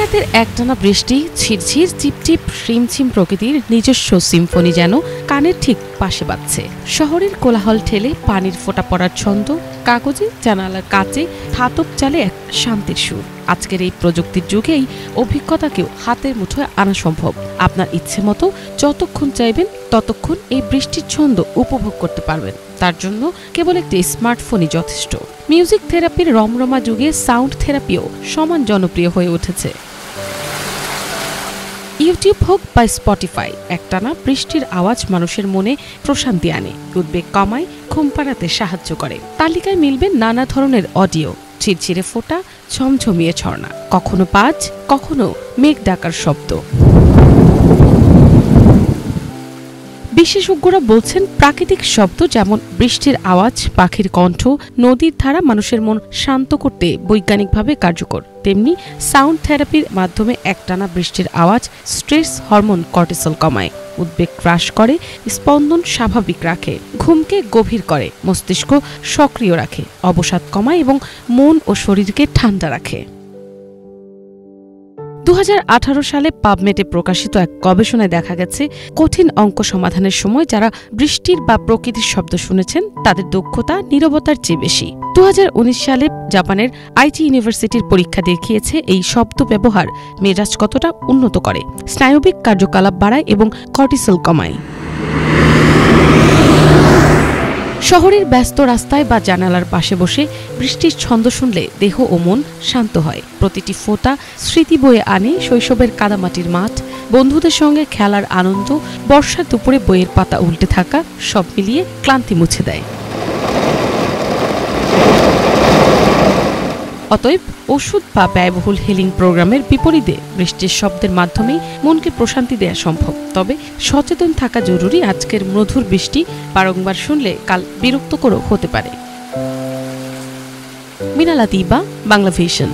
রাতের একটানা বৃষ্টি, ঝিরঝির চিপচিপ রিমঝিম প্রকৃতির নিজস্ব সিম্ফনি যেন কানের ঠিক পাশে বাজছে। শহরের কোলাহল ঠেলে পানির ফোঁটা পড়ার ছন্দ, কাগজে জানালার কাচে ধাতব চালে এক শান্তির সুর। আজকের এই প্রযুক্তির যুগে এই অভিজ্ঞতাকেও হাতের মুঠোয় আনা সম্ভব। আপনার ইচ্ছে মতো যতক্ষণ চাইবেন ততক্ষণ এই বৃষ্টির ছন্দ উপভোগ করতে পারবেন। তার জন্য কেবল একটি স্মার্টফোনই যথেষ্ট। মিউজিক থেরাপির রমরমা যুগে সাউন্ড থেরাপিও সমান জনপ্রিয় হয়ে উঠেছে। ইউটিউব হোক বা স্পটিফাই, একটানা বৃষ্টির আওয়াজ মানুষের মনে প্রশান্তি আনে, উদ্বেগ কমায়, ঘুম পাড়াতে সাহায্য করে। তালিকায় মিলবে নানা ধরনের অডিও, ঝিরঝিরে ফোঁটা, ঝমঝমিয়ে ঝর্ণা, কখনো বাজ, কখনো মেঘ ডাকার শব্দ। বিশেষজ্ঞরা বলছেন প্রাকৃতিক শব্দ যেমন বৃষ্টির আওয়াজ, পাখির কণ্ঠ, নদীর ধারা মানুষের মন শান্ত করতে বৈজ্ঞানিকভাবে কার্যকর। তেমনি সাউন্ড থেরাপির মাধ্যমে একটানা বৃষ্টির আওয়াজ স্ট্রেস হরমোন কর্টিসল কমায়, উদ্বেগ হ্রাস করে, স্পন্দন স্বাভাবিক রাখে, ঘুমকে গভীর করে, মস্তিষ্ক সক্রিয় রাখে, অবসাদ কমায় এবং মন ও শরীরকে ঠান্ডা রাখে। 2018 সালে পাবমেটে প্রকাশিত এক গবেষণায় দেখা গেছে কঠিন অঙ্ক সমাধানের সময় যারা বৃষ্টির বা প্রকৃতির শব্দ শুনেছেন তাদের দক্ষতা নীরবতার চেয়ে বেশি। 2019 সালে জাপানের আইচি ইউনিভার্সিটির পরীক্ষা দেখিয়েছে এই শব্দ ব্যবহার মেজাজ কতটা উন্নত করে, স্নায়বিক কার্যকলাপ বাড়ায় এবং কর্টিসল কমায়। শহরের ব্যস্ত রাস্তায় বা জানালার পাশে বসে বৃষ্টির ছন্দ শুনলে দেহ ও মন শান্ত হয়। প্রতিটি ফোঁটা স্মৃতি বয়ে আনে শৈশবের কাদামাটির মাঠ, বন্ধুদের সঙ্গে খেলার আনন্দ, বর্ষার দুপুরে বইয়ের পাতা উল্টে থাকা, সব মিলিয়ে ক্লান্তি মুছে দেয়। অতএব ওষুধ বা ব্যয়বহুল হিলিং প্রোগ্রামের বিপরীতে বৃষ্টির শব্দের মাধ্যমেই মনকে প্রশান্তি দেওয়া সম্ভব। তবে সচেতন থাকা জরুরি। আজকের মধুর বৃষ্টি বারংবার শুনলে কাল বিরক্তকরও হতে পারে। মিনালা দিবা, বাংলা ভিশন।